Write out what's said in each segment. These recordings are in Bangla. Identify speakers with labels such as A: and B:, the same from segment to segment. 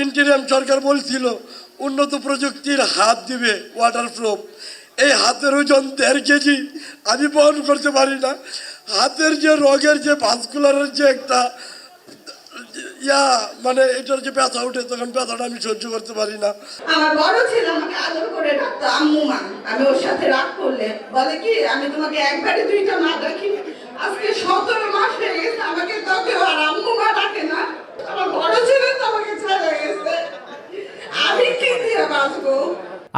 A: ইন্টারিয়াম সরকার বলছিল উন্নত প্রযুক্তির হাত দিবে ওয়াটারপ্রুফ। এই হাতের ওজন 1.5 কেজি, আমি বহন করতে পারি না। হাতের যে রোগের যে ভাস্কুলারের যে একটা মানে এটার যে ব্যথা উঠে, তখন ব্যথাটা আমি সহ্য করতে পারি না।
B: আমার বড় ছেলে আমাকে আদর করে ডাকতো আম্মু মা। আমি ওর সাথে রাগ করলে বলে কি, আমি তোমাকে একবারে 2টা মা ডাকি। আজকে 17 মাস হয়ে গেছে, আমাকে তো কেউ আর আম্মু মা ডাকে না। আমার বড় ছেলে তো আমাকে ছেড়ে গেছে, আমি কি দিয়ে বাঁচবো?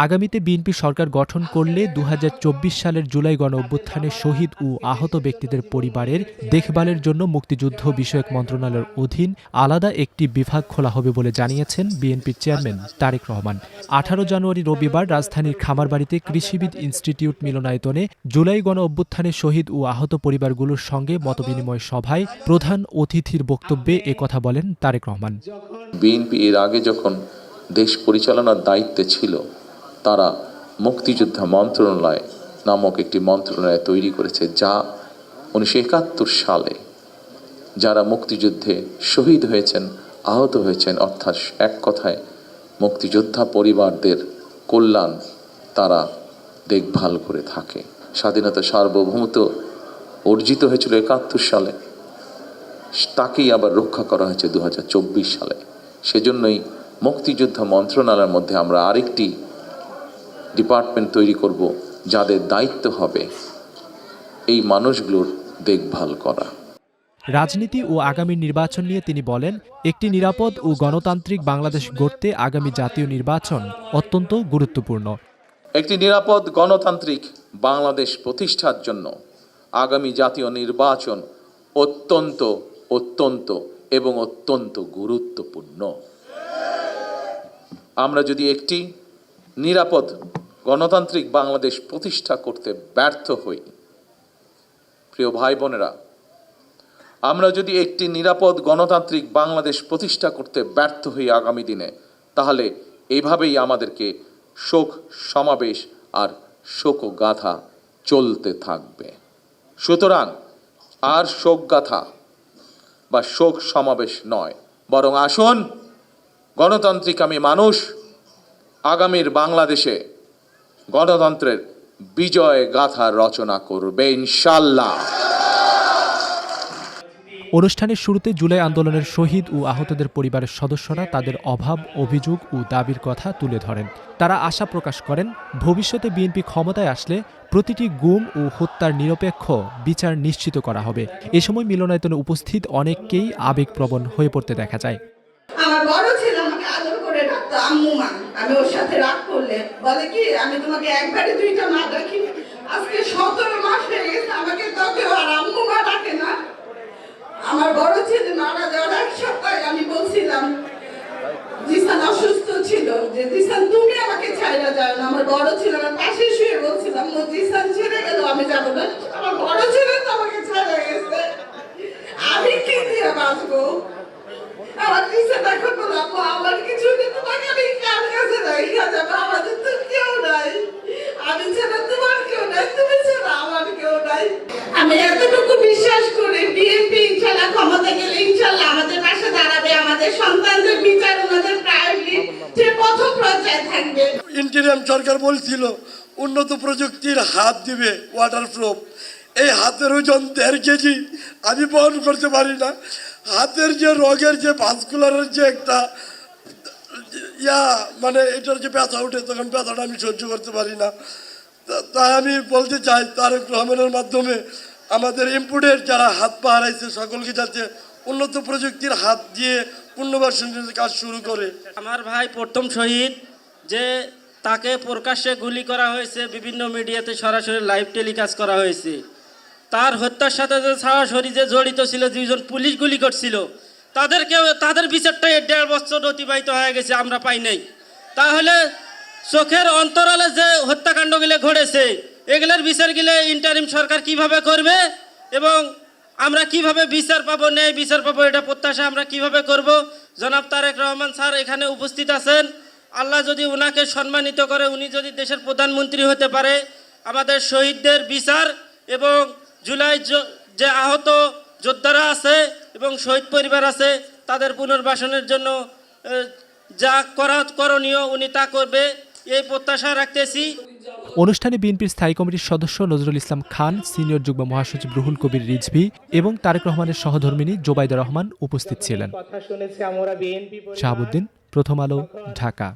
C: আগামীতে বিএনপি সরকার গঠন করলে 2024 সালের জুলাই গণঅভ্যুত্থানে শহীদ ও আহত ব্যক্তিদের পরিবারের দেখভালের জন্য মুক্তিযুদ্ধ বিষয়ক মন্ত্রণালয়ের অধীন আলাদা একটি বিভাগ খোলা হবে বলে জানিয়েছেন বিএনপির চেয়ারম্যান তারেক রহমান। 18 জানুয়ারি রবিবার রাজধানীর খামারবাড়িতে কৃষিবিদ ইনস্টিটিউট মিলনায়তনে জুলাই গণঅভ্যুত্থানে শহীদ ও আহত পরিবারগুলোর সঙ্গে মতবিনিময় সভায় প্রধান অতিথির বক্তব্যে একথা বলেন তারেক রহমান।
D: বিএনপি এর আগে যখন দেশ পরিচালনার দায়িত্বে ছিল, তারা মুক্তিযোদ্ধা মন্ত্রণালয় নামক একটি মন্ত্রণালয় তৈরি করেছে, যা 1971 সালে যারা মুক্তিযুদ্ধে শহীদ হয়েছেন, আহত হয়েছেন, অর্থাৎ এক কথায় মুক্তিযোদ্ধা পরিবারদের কল্যাণ তারা দেখভাল করে থাকে। স্বাধীনতা সার্বভৌমত্ব অর্জিত হয়েছিল 71 সালে, তাকেই আবার রক্ষা করা হয়েছে 2024 সালে। সেজন্যই মুক্তিযোদ্ধা মন্ত্রণালয়ের মধ্যে আমরা আরেকটি ডিপার্টমেন্ট তৈরি করব, যাদের দায়িত্ব হবে এই মানুষগুলোর দেখভাল করা।
C: রাজনীতি ও আগামী নির্বাচন নিয়ে তিনি বলেন, একটি নিরাপদ ও গণতান্ত্রিক বাংলাদেশ গড়তে আগামী জাতীয় নির্বাচন অত্যন্ত গুরুত্বপূর্ণ।
D: একটি নিরাপদ গণতান্ত্রিক বাংলাদেশ প্রতিষ্ঠার জন্য আগামী জাতীয় নির্বাচন অত্যন্ত অত্যন্ত এবং অত্যন্ত গুরুত্বপূর্ণ। আমরা যদি একটি নিরাপদ গণতান্ত্রিক বাংলাদেশ প্রতিষ্ঠা করতে ব্যর্থ হই, প্রিয় ভাই বোনেরা, আমরা যদি একটি নিরাপদ গণতান্ত্রিক বাংলাদেশ প্রতিষ্ঠা করতে ব্যর্থ হই আগামী দিনে, তাহলে এভাবেই আমাদেরকে শোক সমাবেশ আর শোকগাথা চলতে থাকবে। সুতরাং আর শোকগাথা বা শোক সমাবেশ নয়, বরং আসুন গণতান্ত্রিক আমি মানুষ আগামীর বাংলাদেশে গণতন্ত্রের বিজয় গাথা রচনা করবে ইনশাআল্লাহ।
C: অনুষ্ঠানের শুরুতে জুলাই আন্দোলনের শহীদ ও আহতদের পরিবারের সদস্যরা তাদের অভাব, অভিযোগ ও দাবির কথা তুলে ধরেন। তারা আশা প্রকাশ করেন, ভবিষ্যতে বিএনপি ক্ষমতায় আসলে প্রতিটি গুম ও হত্যার নিরপেক্ষ বিচার নিশ্চিত করা হবে। এ সময় মিলনায়তনে উপস্থিত অনেককেই আবেগপ্রবণ হয়ে পড়তে দেখা যায়।
B: আমার বড় ছেলে আমাকে আদর করে ডাকতো আম্মু মা। আমি ওর সাথে রাগ করলে বলে কি, আমি তোমাকে একবারে 2টা মা ডাকি। আজকে 17 মাস হয়ে গেছে, আমাকে তো কেউ আর আম্মু মা ডাকে না। আমার বড় ছেলে মারা যাওয়ার 1 সপ্তাহে আমি বলছিলাম, জিসান অসুস্থ ছিল, যে জিসান তুমি আমাকে ছাইড়া যাও না। আমার বড় ছেলে আমার পাশে শুয়ে বলছিলাম, জিসান ছেড়ে গেল, আমি যাবো না। আমার বড় ছেলে তো আমাকে ছাইড়া গেছে, আমি কি দিয়ে বাঁচবো? আমার জিসান এখন বললাম, আমার কিছু নেই, তোমাকে আমি কার কাছে রাখা যাবো? আমাদের তো কেউ নাই, আমি ছাড়া তোমার কেউ নাই, তুমি ছাড়া আমার কেউ নাই। আমি এতটুকু বিশ্বাস করি, বিএনপি ইনশাআল্লাহ ক্ষমতা গেলে ইনশাআল্লাহ আমাদের পাশে দাঁড়াবে, আমাদের সন্তানদের বিচার ওনাদের প্রায়োরিটি যে প্রথম পর্যায়ে থাকবে।
A: ইন্টারিয়াম সরকার বলছিল উন্নত প্রযুক্তির হাত দিবে ওয়াটারপ্রুফ। এই হাতের ওজন 1.5 কেজি, আমি বহন করতে পারি না। হাতের যে রোগের যে ভাস্কুলারের যে একটা মানে এটার যে ব্যথা উঠে, তখন ব্যথাটা আমি সহ্য করতে পারি না। তাই আমি বলতে চাই, তারেক রহমানের মাধ্যমে আমাদের ইম্পোর্টের যারা হাত পা হারাইছে সকলকে যাতে উন্নত প্রযুক্তির হাত দিয়ে পুনর্বাসনের কাজ শুরু করে।
E: আমার ভাই প্রথম শহীদ, যে তাকে প্রকাশ্যে গুলি করা হয়েছে, বিভিন্ন মিডিয়াতে সরাসরি লাইভ টেলিকাস্ট করা হয়েছে। তার হত্যার সাথে যে সরাসরি যে জড়িত ছিল, 2 জন পুলিশ গুলি করছিল, তাদের বিচারটা 1.5 বছর অতিবাহিত হয়ে গেছে, আমরা পাই নাই। তাহলে চোখের অন্তরালে যে হত্যাকাণ্ডগুলো ঘটেছে, এগুলোর বিচারগুলো ইন্টারিম সরকার কিভাবে করবে এবং আমরা কিভাবে বিচার পাবো, ন্যায় বিচার পাবো, এটা প্রত্যাশা আমরা কিভাবে করব? জনাব তারেক রহমান স্যার এখানে উপস্থিত আছেন। আল্লাহ যদি উনাকে সম্মানিত করে, উনি যদি দেশের প্রধানমন্ত্রী হতে পারে, আমাদের শহীদদের বিচার এবং জুলাই যে আহত যোদ্ধারা আছে এবং শহীদ পরিবার আছে, তাদের পুনর্বাসনের জন্য যা করণীয় উনি তা করবে এই প্রত্যাশা রাখতেছি।
C: অনুষ্ঠানে বিএনপির স্থায়ী কমিটির সদস্য নজরুল ইসলাম খান, সিনিয়র যুগ্ম মহাসচিব রুহুল কবির রিজভী এবং তারেক রহমানের সহধর্মিণী জোবাইদা রহমান উপস্থিত ছিলেন। শাহাবুদ্দিন, প্রথম আলো, ঢাকা।